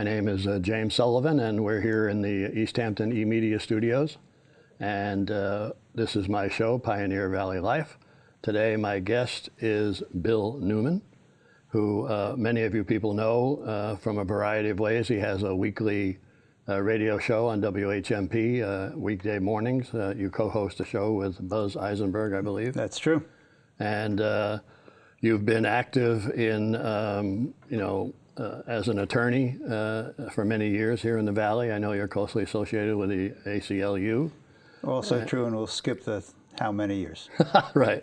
name is James Sullivan, and we're here in the Easthampton eMedia studios. And this is my show, Pioneer Valley Life. Today, my guest is Bill Newman, who many of you people know from a variety of ways. He has a weekly radio show on WHMP, weekday mornings. You co-host a show with Buzz Eisenberg, I believe. That's true. And you've been active in, as an attorney for many years here in the Valley. I know you're closely associated with the ACLU. Also true, and we'll skip the how many years. Right.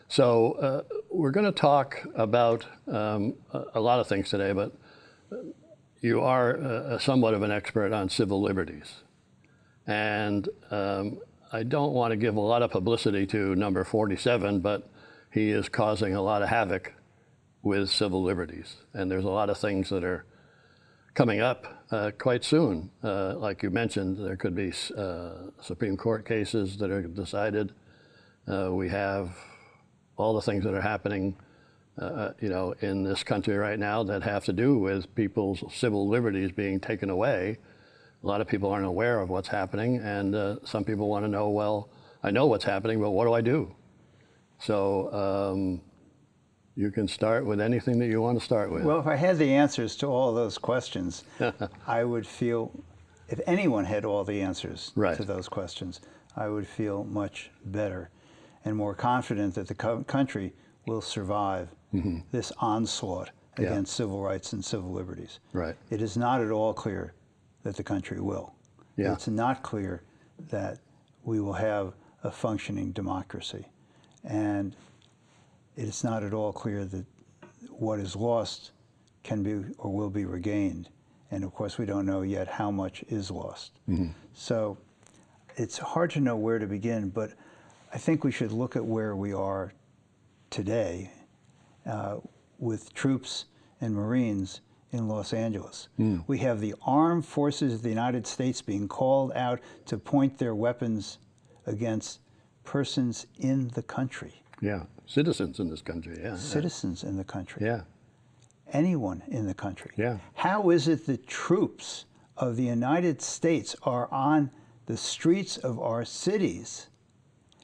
So we're going to talk about a lot of things today, but you are somewhat of an expert on civil liberties. And I don't want to give a lot of publicity to number 47, but he is causing a lot of havoc with civil liberties. And there's a lot of things that are coming up quite soon. Like you mentioned, there could be Supreme Court cases that are decided. We have all the things that are happening in this country right now that have to do with people's civil liberties being taken away. A lot of people aren't aware of what's happening, and some people want to know, well, I know what's happening, but what do I do? So you can start with anything that you want to start with. Well, if I had the answers to all those questions, I would feel, if anyone had all the answers to those questions, I would feel much better and more confident that the country will survive this onslaught against civil rights and civil liberties. Right. It is not at all clear that the country will. Yeah. It's not clear that we will have a functioning democracy. And it's not at all clear that what is lost can be or will be regained. And of course, we don't know yet how much is lost. So it's hard to know where to begin, but I think we should look at where we are today with troops and Marines in Los Angeles. We have the armed forces of the United States being called out to point their weapons against persons in the country. Yeah, citizens in this country, yeah. Citizens in the country. Yeah. Anyone in the country. Yeah. How is it that troops of the United States are on the streets of our cities?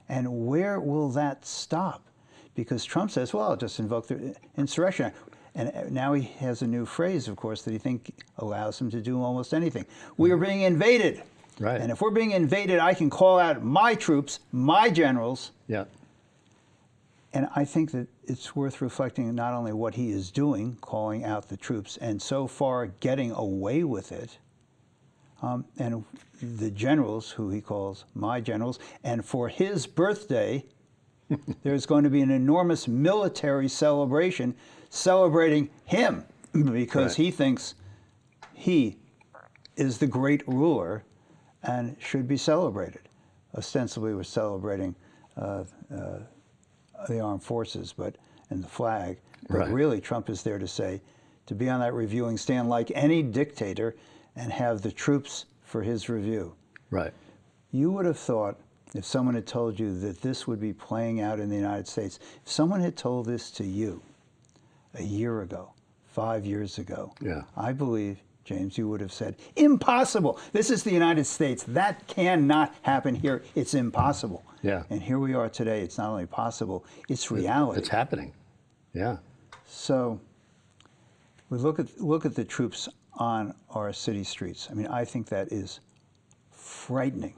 And where will that stop? Because Trump says, well, I'll just invoke the Insurrection Act. And now he has a new phrase, of course, that he thinks allows him to do almost anything. We are being invaded. Right. And if we're being invaded, I can call out my troops, my generals. Yeah. And I think that it's worth reflecting not only what he is doing, calling out the troops, and so far getting away with it, and the generals, who he calls my generals, and for his birthday, there's going to be an enormous military celebration celebrating him because he thinks he is the great ruler and should be celebrated. Ostensibly, we're celebrating the armed forces and the flag, but really Trump is there to say, to be on that reviewing stand like any dictator and have the troops for his review. Right. You would have thought, if someone had told you that this would be playing out in the United States, if someone had told this to you a year ago, 5 years ago, I believe, James, you would have said, impossible. This is the United States. That cannot happen here. It's impossible. Yeah. And here we are today. It's not only possible, it's reality. It's happening. Yeah. So we look at the troops on our city streets. I mean, I think that is frightening.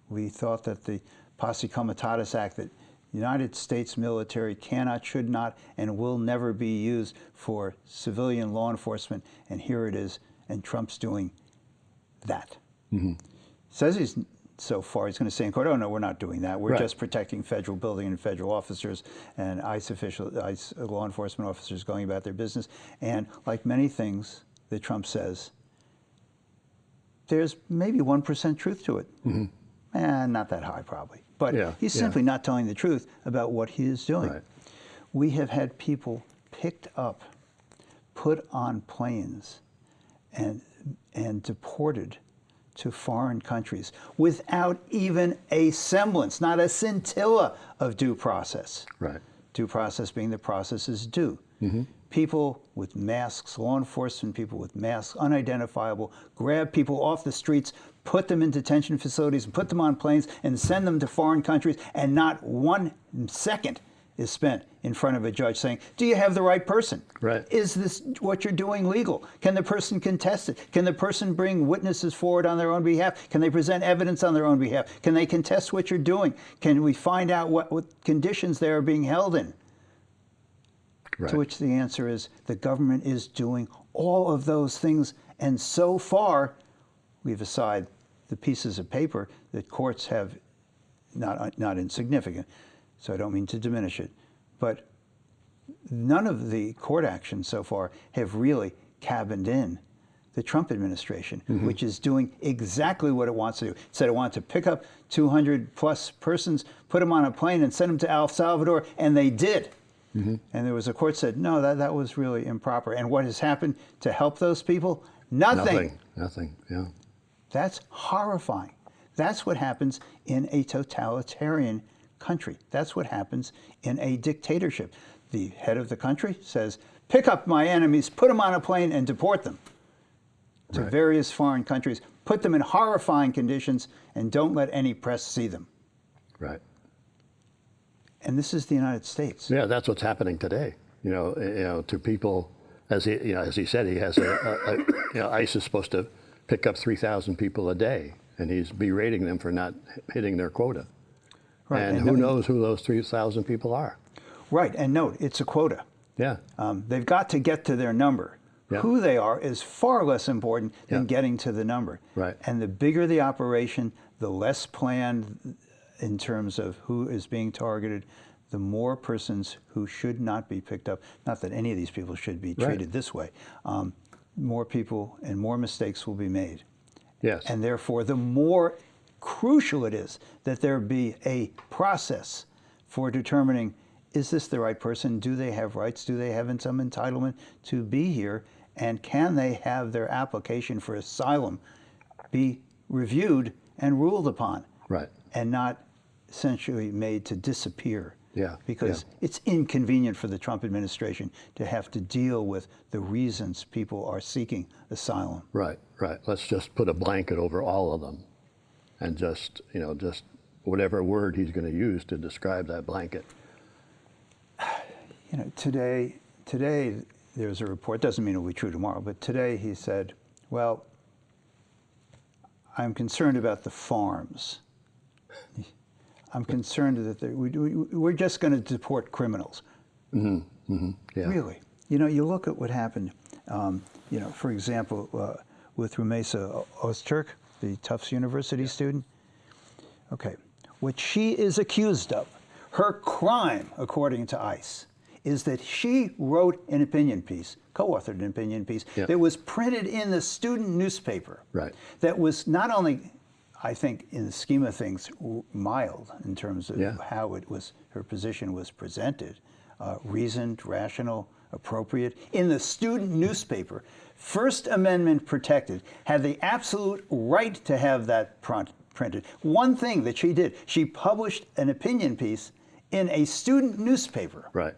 We thought that the Posse Comitatus Act, that United States military cannot, should not, and will never be used for civilian law enforcement, and here it is, and Trump's doing that. Says he's, so far, he's going to say in court, oh no, we're not doing that. We're just protecting federal building and federal officers and ICE law enforcement officers going about their business. And like many things that Trump says, there's maybe 1% truth to it. Not that high, probably. But he's simply not telling the truth about what he is doing. Right. We have had people picked up, put on planes, and deported to foreign countries without even a semblance, not a scintilla of due process. Right. Due process being the process is due. people with masks, law enforcement people with masks, unidentifiable, grab people off the streets, put them in detention facilities, and put them on planes, and send them to foreign countries, and not 1 second is spent in front of a judge saying, do you have the right person? Right. Is this what you're doing legal? Can the person contest it? Can the person bring witnesses forward on their own behalf? Can they present evidence on their own behalf? Can they contest what you're doing? Can we find out what conditions they are being held in? Right. To which the answer is the government is doing all of those things, and so far, leave aside the pieces of paper that courts have, not insignificant, so I don't mean to diminish it, but none of the court actions so far have really cabined in the Trump administration, which is doing exactly what it wants to do. It said it wanted to pick up 200 plus persons, put them on a plane, and send them to El Salvador, and they did. And there was a court said, no, that was really improper. And what has happened to help those people? Nothing. Nothing, yeah. That's horrifying. That's what happens in a totalitarian country. That's what happens in a dictatorship. The head of the country says, pick up my enemies, put them on a plane, and deport them to various foreign countries. Put them in horrifying conditions, and don't let any press see them. Right. And this is the United States. Yeah, that's what's happening today. To people, as he said, he has ICE is supposed to pick up 3,000 people a day, and he's berating them for not hitting their quota. Right. And who knows who those 3,000 people are? Right, and note, it's a quota. Yeah. They've got to get to their number. Yeah. Who they are is far less important than getting to the number. Right. And the bigger the operation, the less planned in terms of who is being targeted, the more persons who should not be picked up, not that any of these people should be treated this way, more people and more mistakes will be made. Yes. And therefore, the more crucial it is that there be a process for determining, is this the right person? Do they have rights? Do they have some entitlement to be here? And can they have their application for asylum be reviewed and ruled upon? Right. And not essentially made to disappear. Yeah. Because it's inconvenient for the Trump administration to have to deal with the reasons people are seeking asylum. Right, right. Let's just put a blanket over all of them and just whatever word he's going to use to describe that blanket. Today there's a report, doesn't mean it'll be true tomorrow, but today he said, well, I'm concerned about the farms. I'm concerned that we're just going to deport criminals. Yeah. Really? You look at what happened, for example, with Rumeysa Öztürk, the Tufts University student. Okay, what she is accused of, her crime, according to ICE, is that she wrote an opinion piece, co-authored an opinion piece, that was printed in the student newspaper. Right. That was not only, I think, in the scheme of things, mild in terms of how it was, her position was presented, reasoned, rational, appropriate. In the student newspaper, First Amendment protected, had the absolute right to have that printed. One thing that she did, she published an opinion piece in a student newspaper. Right.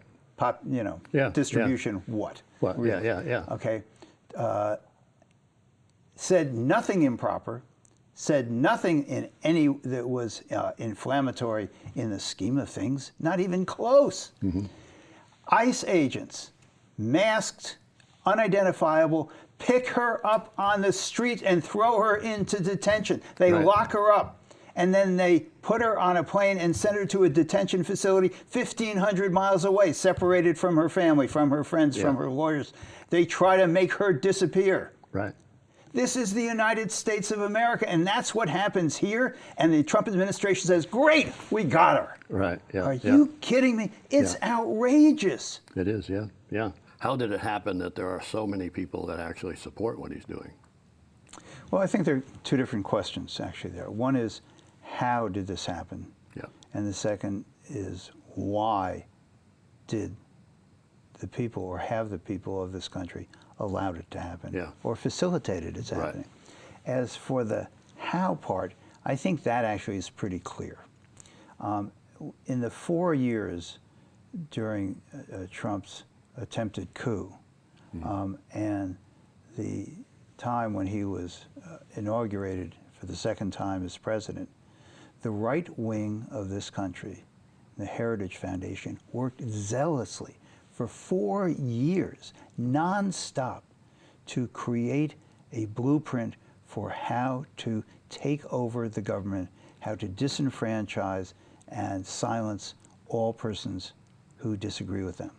Distribution, what? What? Really? Yeah. Okay. Said nothing improper, said nothing in any that was inflammatory in the scheme of things, not even close. ICE agents, masked, unidentifiable, pick her up on the street and throw her into detention. They lock her up. And then they put her on a plane and send her to a detention facility 1,500 miles away, separated from her family, from her friends, from her lawyers. They try to make her disappear. Right. This is the United States of America, and that's what happens here. And the Trump administration says, great, we got her. Right, yeah. Are you kidding me? It's outrageous. It is, yeah. How did it happen that there are so many people that actually support what he's doing? Well, I think there are two different questions, actually, there. One is, how did this happen? Yeah. And the second is, why did the people, or have the people of this country, allowed it to happen, or facilitated its happening? As for the how part, I think that actually is pretty clear. In the 4 years during Trump's attempted coup. And the time when he was inaugurated for the second time as president, the right wing of this country, the Heritage Foundation, worked zealously for 4 years, nonstop, to create a blueprint for how to take over the government, how to disenfranchise and silence all persons who disagree with them.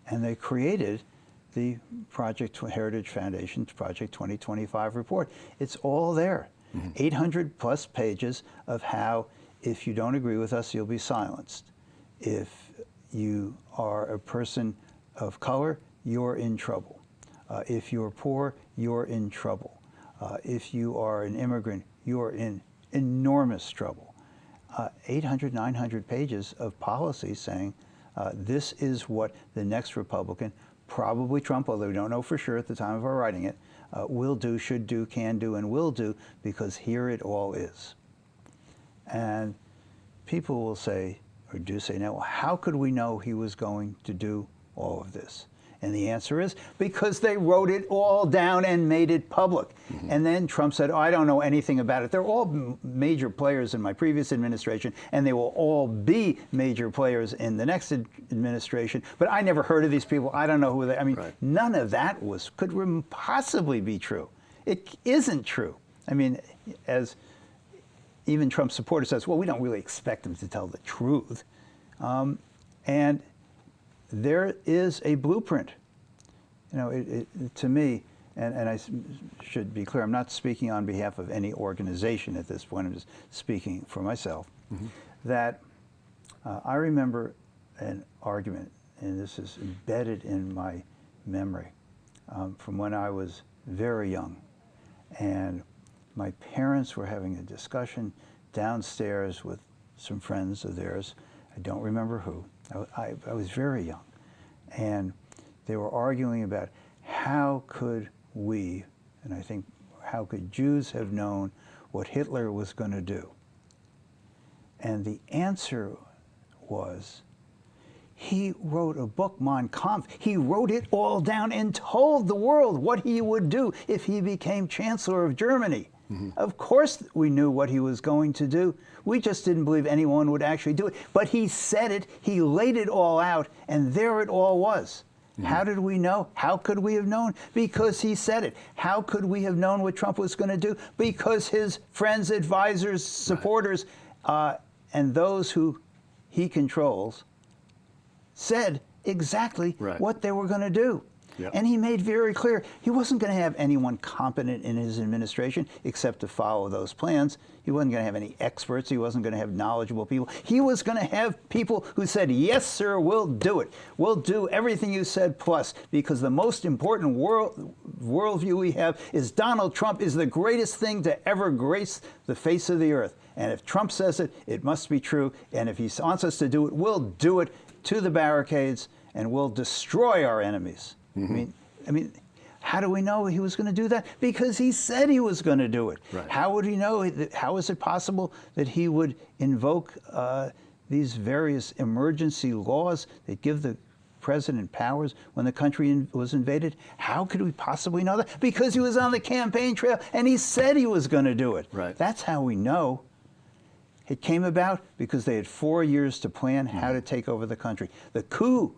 And they created the Heritage Foundation's Project 2025 report. It's all there. 800 plus pages of how, if you don't agree with us, you'll be silenced. If you are a person of color, you're in trouble. If you're poor, you're in trouble. If you are an immigrant, you're in enormous trouble. 800, 900 pages of policy saying this is what the next Republican, probably Trump, although we don't know for sure at the time of our writing it, will do, should do, can do, and will do, because here it all is. And people will say, or do say now, well, how could we know he was going to do all of this? And the answer is because they wrote it all down and made it public. And then Trump said, oh, I don't know anything about it. They're all major players in my previous administration, and they will all be major players in the next administration. But I never heard of these people. I don't know who they are. I mean, none of that could possibly be true. It isn't true. I mean, as even Trump supporters says, well, we don't really expect him to tell the truth. And there is a blueprint. You know, to me, and I should be clear, I'm not speaking on behalf of any organization at this point, I'm just speaking for myself, that I remember an argument, and this is embedded in my memory, from when I was very young. And my parents were having a discussion downstairs with some friends of theirs. I don't remember who. I was very young. And they were arguing about how could we, and I think how could Jews have known what Hitler was going to do? And the answer was, he wrote a book, Mein Kampf. He wrote it all down and told the world what he would do if he became Chancellor of Germany. Of course we knew what he was going to do. We just didn't believe anyone would actually do it. But he said it, he laid it all out, and there it all was. How did we know? How could we have known? Because he said it. How could we have known what Trump was going to do? Because his friends, advisors, supporters, and those who he controls said exactly what they were going to do. And he made very clear he wasn't going to have anyone competent in his administration except to follow those plans. He wasn't going to have any experts. He wasn't going to have knowledgeable people. He was going to have people who said, yes, sir, we'll do it. We'll do everything you said plus, because the most important worldview we have is Donald Trump is the greatest thing to ever grace the face of the earth. And if Trump says it, it must be true. And if he wants us to do it, we'll do it to the barricades, and we'll destroy our enemies. I mean, how do we know he was going to do that? Because he said he was going to do it. How would he know? How is it possible that he would invoke these various emergency laws that give the president powers when the country was invaded? How could we possibly know that? Because he was on the campaign trail and he said he was going to do it. That's how we know. It came about because they had 4 years to plan how to take over the country. The coup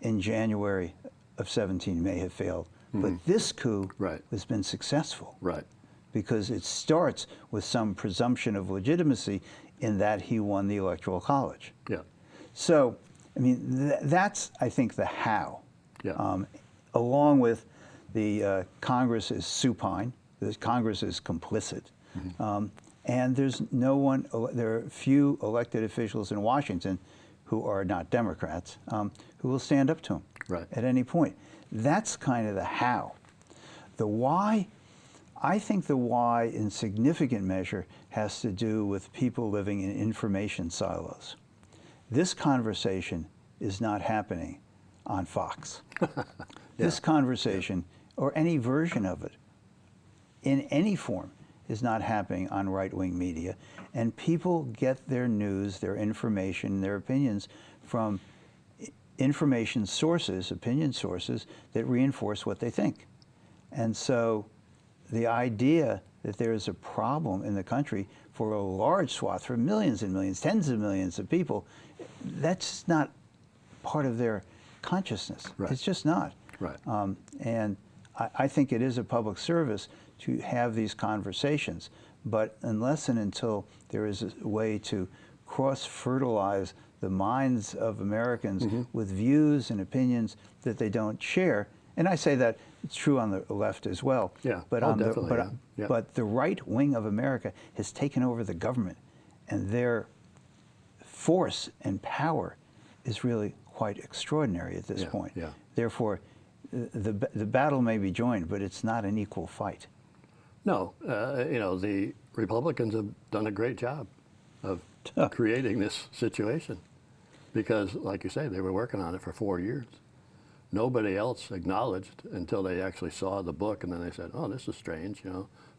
in January of 17 may have failed, but this coup has been successful because it starts with some presumption of legitimacy in that he won the Electoral College. So, I mean, that's, I think, the how. Along with the Congress is supine, the Congress is complicit, and there's no one, there are few elected officials in Washington who are not Democrats, who will stand up to him at any point. That's kind of the how. The why, I think the why in significant measure has to do with people living in information silos. This conversation is not happening on Fox. This conversation, or any version of it, in any form, is not happening on right-wing media. And people get their news, their information, their opinions from information sources, opinion sources, that reinforce what they think. And so the idea that there is a problem in the country for a large swath, for millions and millions, tens of millions of people, that's not part of their consciousness. Right. It's just not. Right. And I think it is a public service to have these conversations. But unless and until there is a way to cross-fertilize the minds of Americans with views and opinions that they don't share, and I say that it's true on the left as well. Yeah. But but the right wing of America has taken over the government, and their force and power is really quite extraordinary at this point. Yeah. Therefore, the battle may be joined, but it's not an equal fight. No, the Republicans have done a great job of creating this situation because, like you say, they were working on it for 4 years. Nobody else acknowledged until they actually saw the book, and then they said, "Oh, this is strange."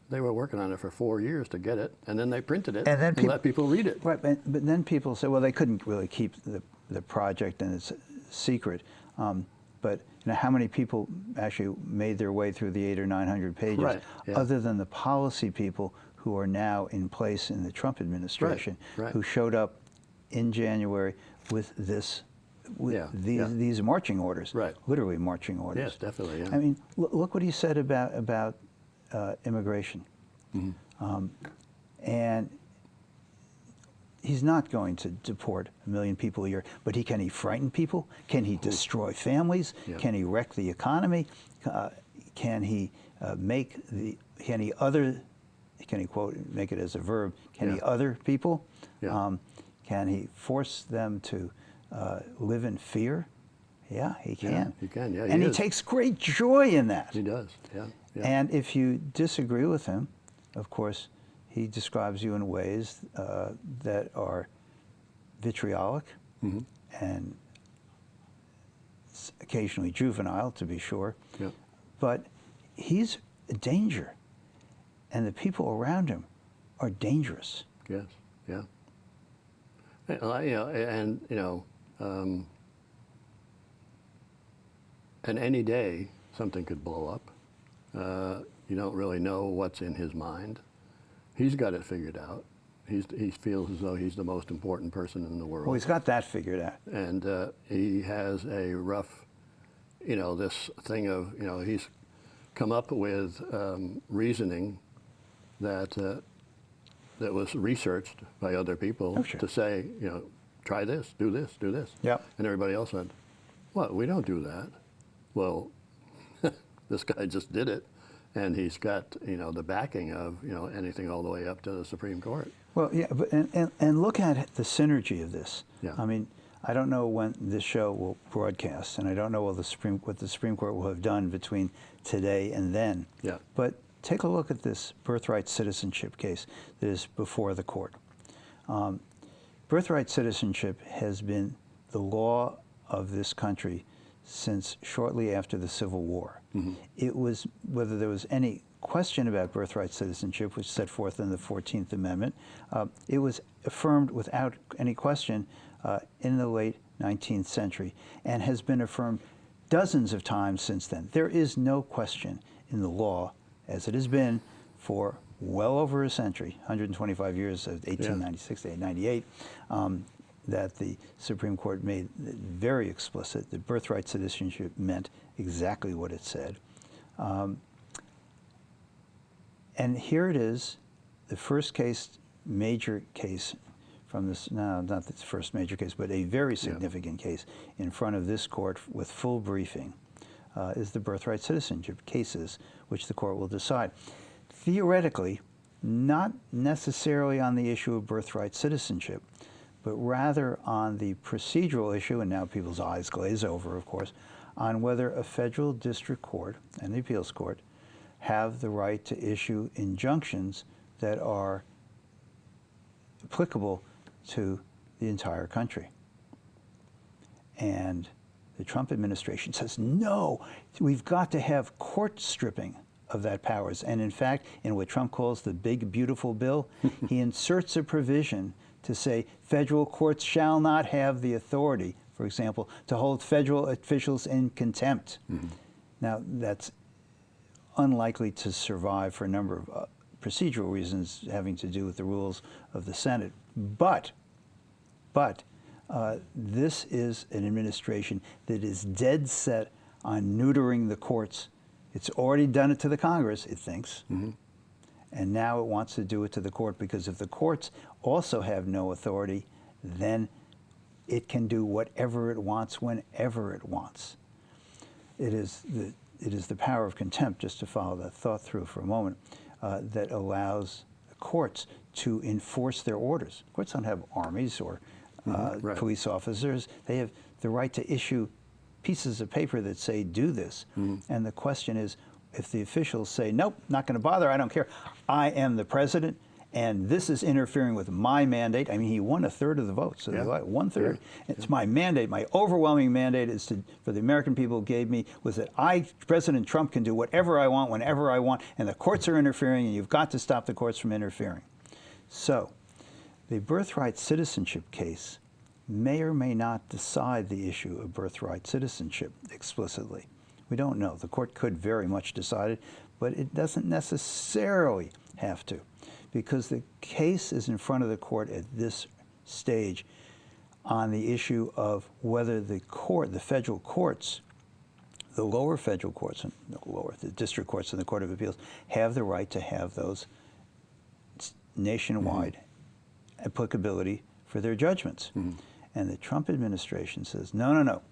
They were working on it for 4 years to get it, and then they printed it and let people read it. Right, but then people say, well, they couldn't really keep the project and its secret. But how many people actually made their way through the 800 or 900 pages, Right, yeah. other than the policy people who are now in place in the Trump administration, Right. who showed up in January with this, these marching orders, Right. literally marching orders. Yes, definitely. Yeah. I mean, look what he said about immigration, and he's not going to deport 1 million people a year, but can he frighten people? Can he destroy families? Yeah. Can he wreck the economy? Can he make it as a verb? Can he other people? Yeah. Can he force them to live in fear? Yeah, he can. Yeah, he can. Yeah, and he takes great joy in that. He does. Yeah. Yeah. And if you disagree with him, of course, he describes you in ways that are vitriolic and occasionally juvenile, to be sure. Yeah. But he's a danger, and the people around him are dangerous. Yes. Yeah. And any day something could blow up. You don't really know what's in his mind. He's got it figured out. He feels as though he's the most important person in the world. Well, he's got that figured out. And he has a rough, this thing of, he's come up with reasoning that was researched by other people to say, try this, do this, do this. Yep. And everybody else said, what, we don't do that. Well, this guy just did it. And he's got, the backing of, anything all the way up to the Supreme Court. Well, yeah, but and look at the synergy of this. Yeah. I mean, I don't know when this show will broadcast, and I don't know what the Supreme Court will have done between today and then. Yeah. But take a look at this birthright citizenship case that is before the court. Birthright citizenship has been the law of this country since shortly after the Civil War. It was, whether there was any question about birthright citizenship, which is set forth in the 14th Amendment, it was affirmed without any question in the late 19th century and has been affirmed dozens of times since then. There is no question in the law, as it has been for well over a century, 125 years, 1896 to 1898, that the Supreme Court made very explicit that birthright citizenship meant exactly what it said. And here it is, the first major case from this, no, not the first major case, but a very significant case in front of this court with full briefing, is the birthright citizenship cases, which the court will decide. Theoretically, not necessarily on the issue of birthright citizenship, but rather on the procedural issue, and now people's eyes glaze over, of course, on whether a federal district court and the appeals court have the right to issue injunctions that are applicable to the entire country. And the Trump administration says, no, we've got to have court stripping of that powers. And in fact, in what Trump calls the big, beautiful bill, he inserts a provision to say federal courts shall not have the authority for example, to hold federal officials in contempt. Now, that's unlikely to survive for a number of procedural reasons having to do with the rules of the Senate. But this is an administration that is dead set on neutering the courts. It's already done it to the Congress, it thinks. And now it wants to do it to the court, because if the courts also have no authority, then it can do whatever it wants, whenever it wants. It is the power of contempt, just to follow that thought through for a moment, that allows the courts to enforce their orders. Courts don't have armies or police officers. They have the right to issue pieces of paper that say, do this. And the question is, if the officials say, nope, not going to bother, I don't care, I am the president, and this is interfering with my mandate. I mean, he won 1/3 of the vote, so 1/3. It's my mandate. My overwhelming mandate is for the American people gave me was that President Trump, can do whatever I want, whenever I want, and the courts are interfering, and you've got to stop the courts from interfering. So, the birthright citizenship case may or may not decide the issue of birthright citizenship explicitly. We don't know. The court could very much decide it, but it doesn't necessarily have to, because the case is in front of the court at this stage on the issue of whether the federal courts, the lower federal courts, the district courts and the Court of Appeals, have the right to have those nationwide applicability for their judgments. And the Trump administration says, no.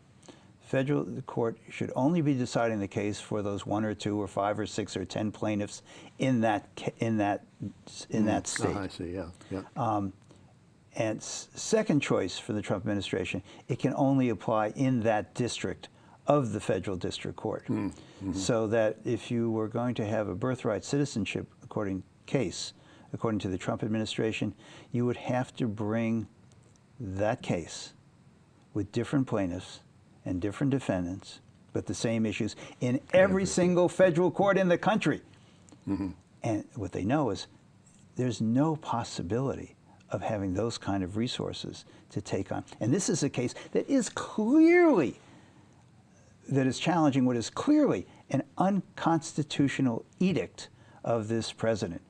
The court should only be deciding the case for those 1 or 2 or 5 or 6 or 10 plaintiffs in that state. I see. Yeah. And second choice for the Trump administration, it can only apply in that district of the federal district court. So that if you were going to have a birthright citizenship case, according to the Trump administration, you would have to bring that case with different plaintiffs and different defendants, but the same issues in every single federal court in the country. And what they know is there's no possibility of having those kind of resources to take on. And this is a case that is challenging what is clearly an unconstitutional edict of this president.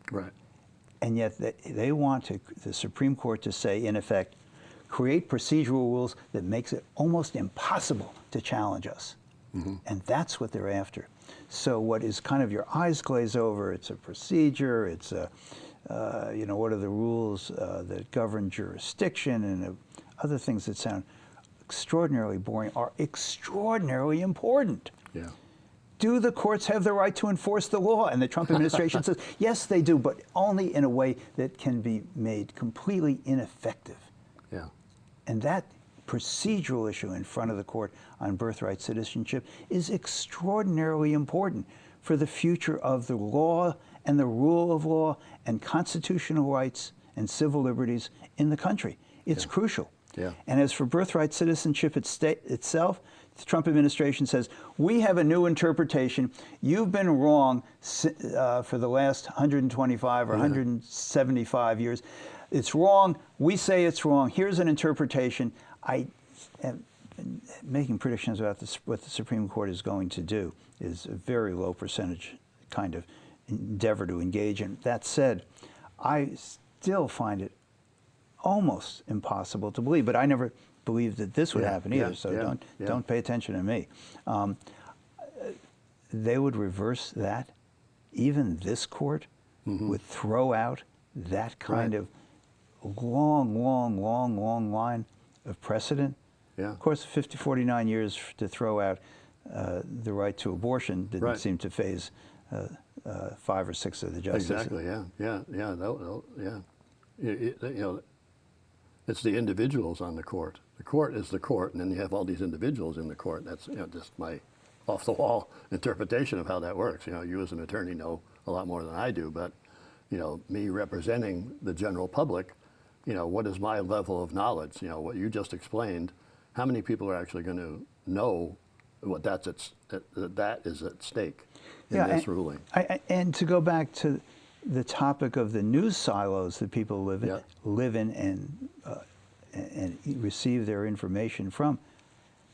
Right. And yet they want the Supreme Court to say, in effect, create procedural rules that makes it almost impossible to challenge us. And that's what they're after. So what is kind of your eyes glaze over, it's a procedure, it's a, what are the rules that govern jurisdiction, and other things that sound extraordinarily boring are extraordinarily important. Yeah. Do the courts have the right to enforce the law? And the Trump administration says, yes, they do, but only in a way that can be made completely ineffective. Yeah. And that procedural issue in front of the court on birthright citizenship is extraordinarily important for the future of the law and the rule of law and constitutional rights and civil liberties in the country. It's crucial. Yeah. And as for birthright citizenship itself, the Trump administration says, we have a new interpretation. You've been wrong for the last 125 or 175 years. It's wrong. We say it's wrong. Here's an interpretation. I am making predictions about what the Supreme Court is going to do is a very low percentage kind of endeavor to engage in. That said, I still find it almost impossible to believe, but I never believed that this would happen either, so don't pay attention to me. They would reverse that. Even this court would throw out that kind of long line of precedent. Yeah. Of course, 49 years to throw out the right to abortion didn't seem to faze 5 or 6 of the justices. Exactly. It's the individuals on the court. The court is the court, and then you have all these individuals in the court. That's just my off-the-wall interpretation of how that works. You as an attorney know a lot more than I do, but me representing the general public, what is my level of knowledge? What you just explained. How many people are actually going to know what that is at stake in this ruling? And to go back to the topic of the news silos that people live in and and receive their information from,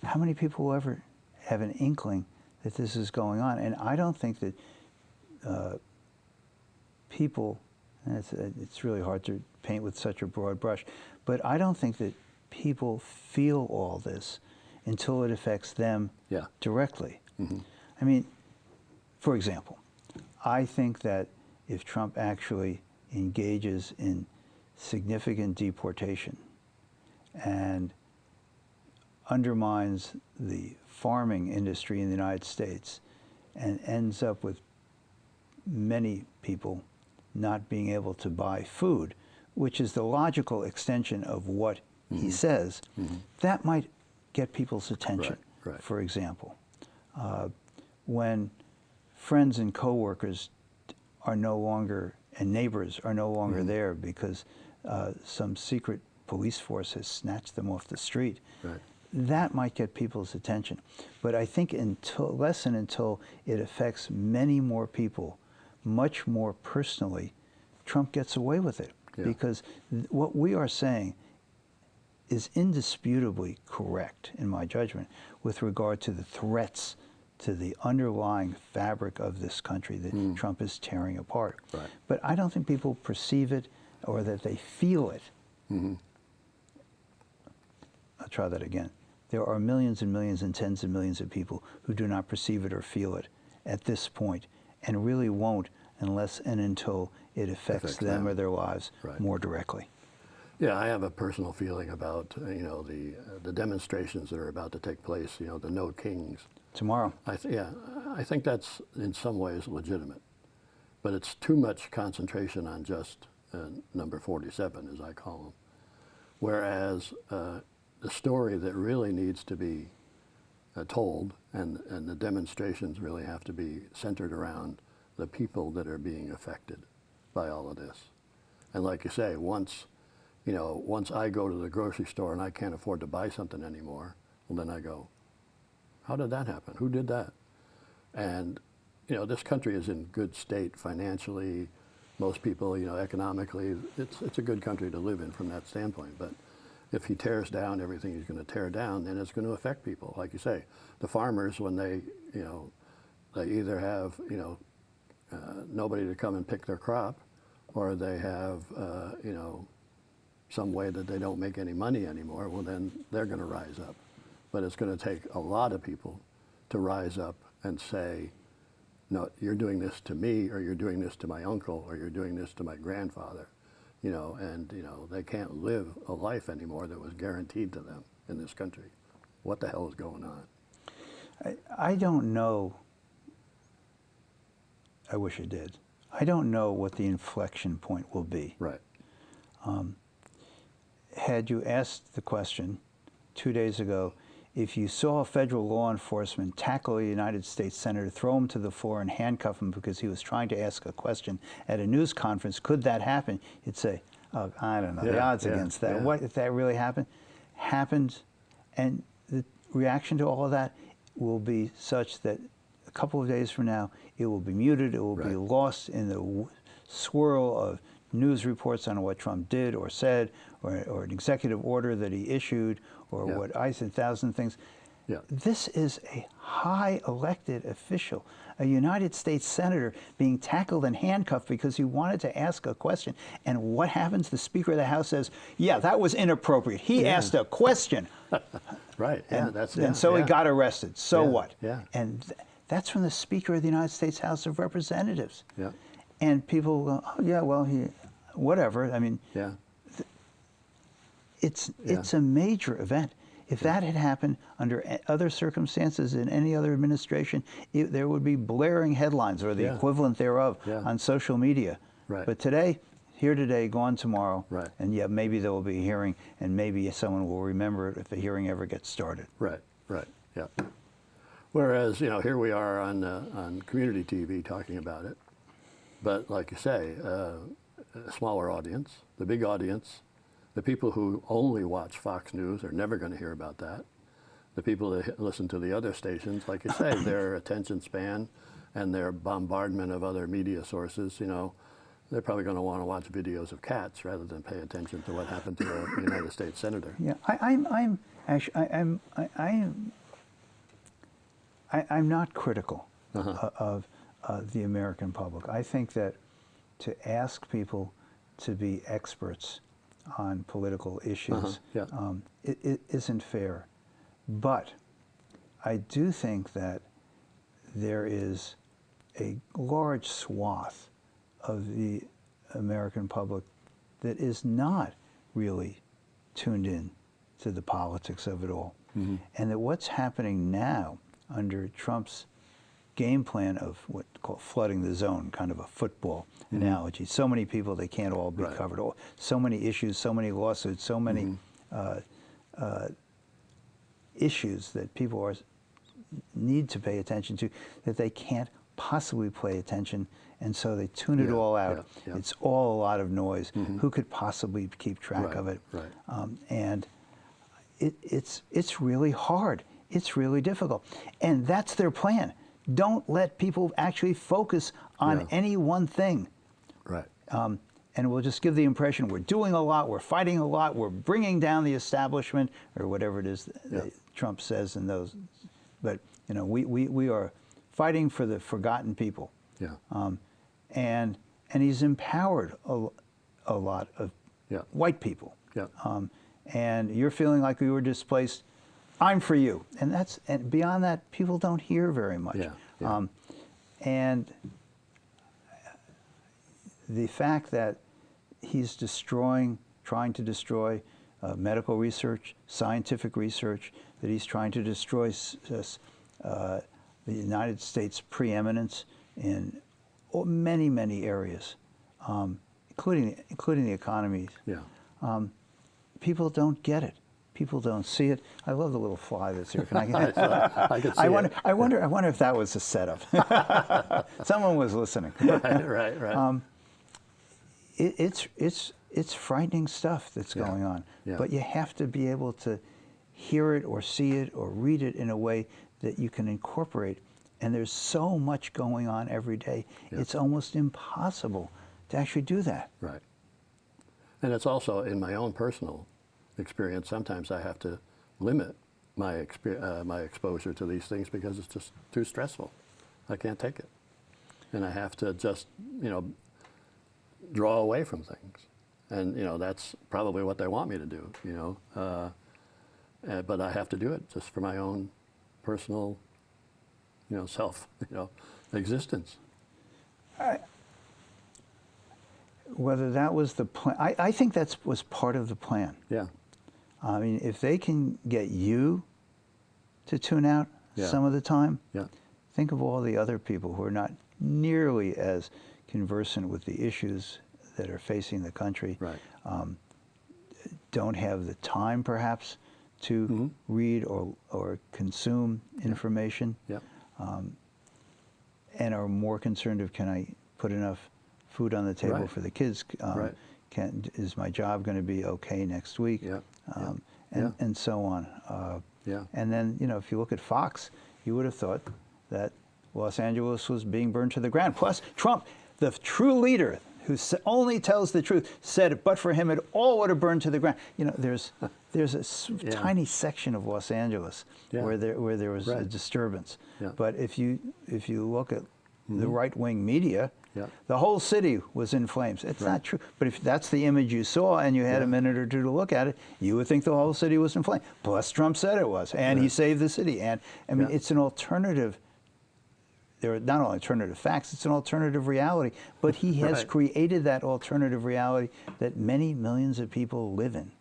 how many people will ever have an inkling that this is going on? And I don't think that people, and it's really hard to paint with such a broad brush, but I don't think that people feel all this until it affects them directly. I mean, for example, I think that if Trump actually engages in significant deportation and undermines the farming industry in the United States and ends up with many people not being able to buy food, which is the logical extension of what he says, that might get people's attention. For example, when friends and coworkers are no longer, and neighbors are no longer there because some secret police force has snatched them off the street, that might get people's attention. But I think until it affects many more people, much more personally, Trump gets away with it. Because what we are saying is indisputably correct, in my judgment, with regard to the threats to the underlying fabric of this country that Trump is tearing apart. But I don't think people perceive it or that they feel it. I'll try that again. There are millions and millions and tens of millions of people who do not perceive it or feel it at this point, and really won't unless and until it affects them or their lives more directly. Yeah, I have a personal feeling about the demonstrations that are about to take place. The No Kings tomorrow. I think that's in some ways legitimate, but it's too much concentration on just number 47, as I call them. Whereas the story that really needs to be told, and the demonstrations really have to be centered around the people that are being affected by all of this. And like you say, once I go to the grocery store and I can't afford to buy something anymore, well, then I go, how did that happen? Who did that? And this country is in good state financially. Most people, economically, it's a good country to live in from that standpoint. But if he tears down everything he's going to tear down, then it's going to affect people. Like you say, the farmers, when they either have nobody to come and pick their crop, or they have some way that they don't make any money anymore, well, then they're going to rise up. But it's going to take a lot of people to rise up and say, no, you're doing this to me, or you're doing this to my uncle, or you're doing this to my grandfather, and they can't live a life anymore that was guaranteed to them in this country. What the hell is going on? I don't know. I wish I did. I don't know what the inflection point will be. Had you asked the question 2 days ago, if you saw federal law enforcement tackle a United States senator, throw him to the floor and handcuff him because he was trying to ask a question at a news conference, could that happen? You'd say, oh, I don't know, the odds against that. What if that really happened? Happened, and the reaction to all of that will be such that a couple of days from now, it will be muted, it will be lost in the swirl of news reports on what Trump did or said, or an executive order that he issued, or what I said, 1,000 things. This is a high elected official, a United States senator being tackled and handcuffed because he wanted to ask a question. And what happens? The Speaker of the House says, yeah, that was inappropriate. He asked a question. And so he got arrested. So what? And that's from the Speaker of the United States House of Representatives. And people go, oh, yeah, well, whatever. I mean, it's a major event. If that had happened under other circumstances in any other administration, there would be blaring headlines or the equivalent thereof on social media. But today, here today, gone tomorrow, and maybe there will be a hearing, and maybe someone will remember it if the hearing ever gets started. Whereas, here we are on community TV talking about it, but like you say, a smaller audience, the big audience. The people who only watch Fox News are never going to hear about that. The people that listen to the other stations, like you say, their attention span and their bombardment of other media sources, they're probably going to want to watch videos of cats rather than pay attention to what happened to a United States senator. Yeah, I'm actually I'm not critical of the American public. I think that to ask people to be experts on political issues Yeah. it isn't fair. But I do think that there is a large swath of the American public that is not really tuned in to the politics of it all. And that what's happening now under Trump's game plan of what called flooding the zone, kind of a football analogy. So many people, they can't all be covered. So many issues, so many lawsuits, so many issues that people need to pay attention to that they can't possibly pay attention, and so they tune it all out. It's all a lot of noise. Who could possibly keep track of it? And it's really hard. It's really difficult. And that's their plan. Don't let people actually focus on any one thing. And we'll just give the impression we're doing a lot, we're fighting a lot, we're bringing down the establishment, or whatever it is that Trump says in those. But, you know, we are fighting for the forgotten people. And he's empowered a lot of white people. And you're feeling like we were displaced. I'm for you, and beyond that, people don't hear very much. And the fact that he's trying to destroy medical research, scientific research, that he's trying to destroy the United States' preeminence in many, many areas, including the economy. People don't get it. People don't see it. I love the little fly that's here. Can I get it? I can see it. I wonder if that was a setup. Someone was listening. Right. It's frightening stuff that's going on. But you have to be able to hear it or see it or read it in a way that you can incorporate. And there's so much going on every day. It's almost impossible to actually do that. And it's also in my own personal experience. Sometimes I have to limit my exposure to these things because it's just too stressful. I can't take it, and I have to just draw away from things. And that's probably what they want me to do. But I have to do it just for my own personal self existence. Whether that was the plan, I think that was part of the plan. I mean, if they can get you to tune out some of the time, think of all the other people who are not nearly as conversant with the issues that are facing the country, don't have the time perhaps to read or consume information, and are more concerned of, can I put enough food on the table for the kids? Is my job going to be okay next week? And so on. And then, if you look at Fox, you would have thought that Los Angeles was being burned to the ground. Plus, Trump, the true leader who only tells the truth, said, but for him, it all would have burned to the ground. There's a tiny section of Los Angeles where there was a disturbance. But if you look at the right-wing media, the whole city was in flames. It's not true. But if that's the image you saw and you had a minute or two to look at it, you would think the whole city was in flames. Plus, Trump said it was, and he saved the city. And I mean, it's an alternative. There are not only alternative facts, it's an alternative reality. But he has created that alternative reality that many millions of people live in.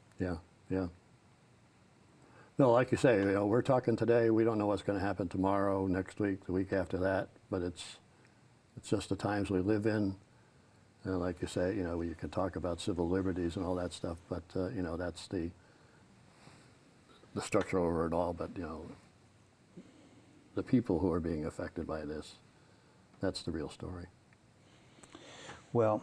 No, like you say, we're talking today. We don't know what's going to happen tomorrow, next week, the week after that. But it's just the times we live in. And like you say, you can talk about civil liberties and all that stuff, but that's the structure over it all. But the people who are being affected by this, that's the real story. Well,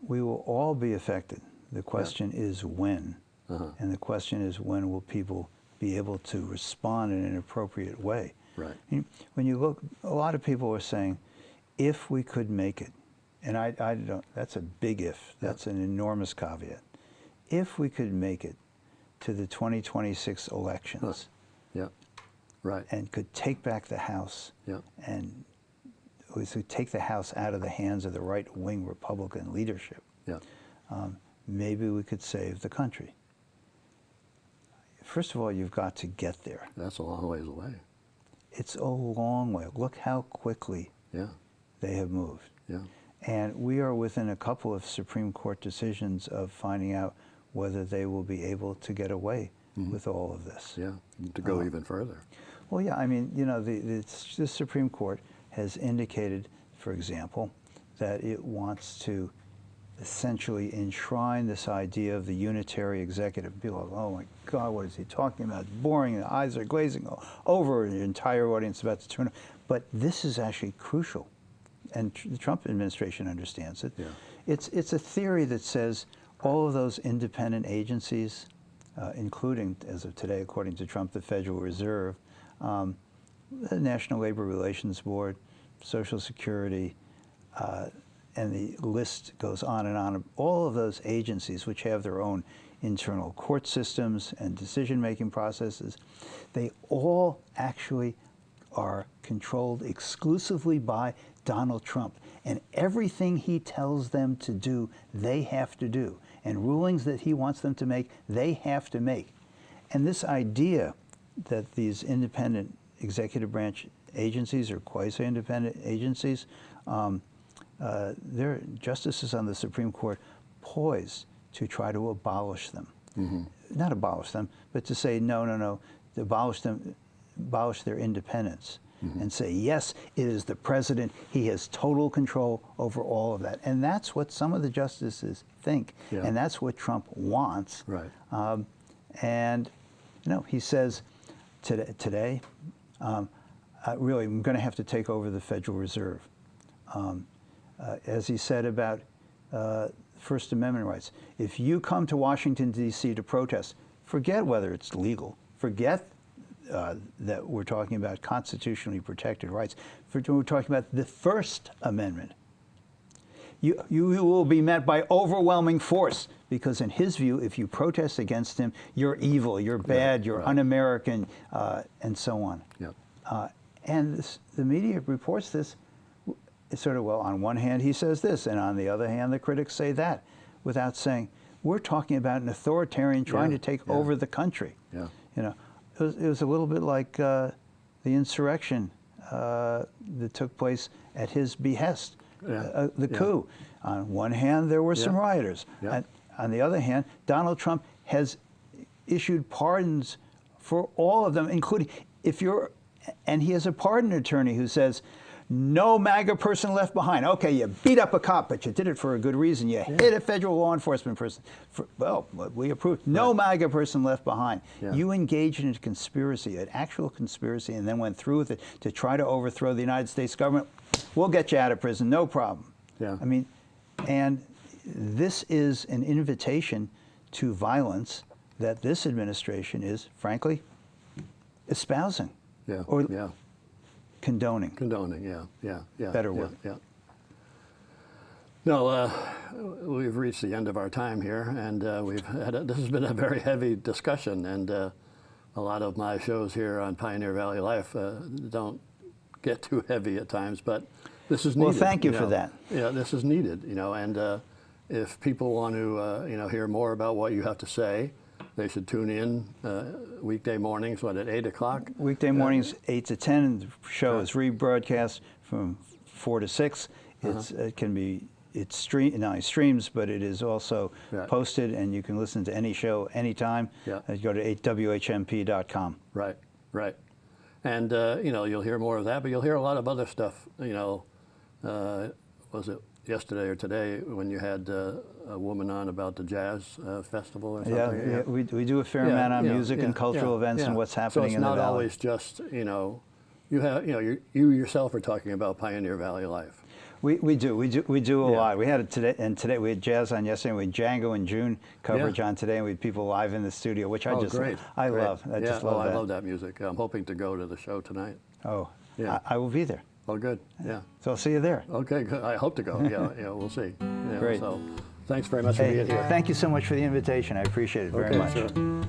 we will all be affected. The question is when, and the question is when will people be able to respond in an appropriate way. When you look, a lot of people are saying, if we could make it and I don't, that's a big if, that's an enormous caveat. If we could make it to the 2026 elections Yeah, right. and could take back the House, Yeah, and we could take the House out of the hands of the right-wing Republican leadership, yeah, maybe we could save the country. First of all, you've got to get there. that's a long ways away. It's a long way. Look how quickly Yeah, they have moved. yeah, And we are within a couple of Supreme Court decisions of finding out whether they will be able to get away with all of this. yeah, to go even further. Well, yeah, I mean, you know, the Supreme Court has indicated, for example, that it wants to essentially enshrine this idea of the unitary executive. People are like, oh my God, what is he talking about? It's boring, the eyes are glazing over, the entire audience is about to turn. But this is actually crucial, and the Trump administration understands it. Yeah. It's a theory that says all of those independent agencies, including, as of today, according to Trump, the Federal Reserve, the National Labor Relations Board, Social Security, and the list goes on and on. All of those agencies, which have their own internal court systems and decision-making processes, they all actually are controlled exclusively by Donald Trump. And everything he tells them to do, they have to do. And rulings that he wants them to make, they have to make. And this idea that these independent executive branch agencies or quasi-independent agencies, there are justices on the Supreme Court poised to try to abolish them. Not abolish them, but to say, no, no, no, to abolish them, abolish their independence. And say, yes, it is the president. He has total control over all of that. And that's what some of the justices think. Yeah. And that's what Trump wants. Right. And, you know, he says today, really, I'm going to have to take over the Federal Reserve. As he said about First Amendment rights, if you come to Washington, D.C. to protest, forget whether it's legal, forget that we're talking about constitutionally protected rights. We're talking about the First Amendment. You will be met by overwhelming force because, in his view, if you protest against him, you're evil, you're bad, you're un-American, and so on. Yeah. And the media reports this. It's sort of, well, on one hand he says this, and on the other hand the critics say that, without saying, we're talking about an authoritarian trying to take over the country. Yeah. You know, it was a little bit like the insurrection that took place at his behest, the coup. On one hand, there were some rioters. Yeah. On the other hand, Donald Trump has issued pardons for all of them, including and he has a pardon attorney who says, no MAGA person left behind. Okay, you beat up a cop, but you did it for a good reason. You hit a federal law enforcement person. Well, we approved. No MAGA person left behind. Yeah. You engaged in a conspiracy, an actual conspiracy, and then went through with it to try to overthrow the United States government. We'll get you out of prison, no problem. Yeah. I mean, and this is an invitation to violence that this administration is, frankly, espousing. Yeah. Or yeah. condoning. Condoning, yeah. Better word. Yeah. No, we've reached the end of our time here, and this has been a very heavy discussion, and a lot of my shows here on Pioneer Valley Life don't get too heavy at times, but this is needed. Well, thank you for that. Yeah, this is needed, and if people want to, hear more about what you have to say, they should tune in weekday mornings, at 8 o'clock? Weekday mornings, 8 to 10, and the show is rebroadcast from 4 to 6. It's not only streams, but it is also posted, and you can listen to any show anytime. Yeah. Go to whmp.com. Right. And, you'll hear more of that, but you'll hear a lot of other stuff, was it yesterday or today when you had a woman on about the jazz festival or something? Yeah, we do a fair amount on music and cultural events and what's happening in the valley. So it's not always just, you yourself are talking about Pioneer Valley Life. We do a lot. We had it today, and today we had jazz on yesterday. We had Django and June coverage on today, and we had people live in the studio, which I love. Great. I just love that. I love that music. I'm hoping to go to the show tonight. Oh, yeah. I will be there. Oh, good. Yeah. So I'll see you there. Okay, good. I hope to go. Yeah, we'll see. Yeah, Great. So thanks very much for Hey, being here. thank you so much for the invitation. I appreciate it very Okay, much. sure.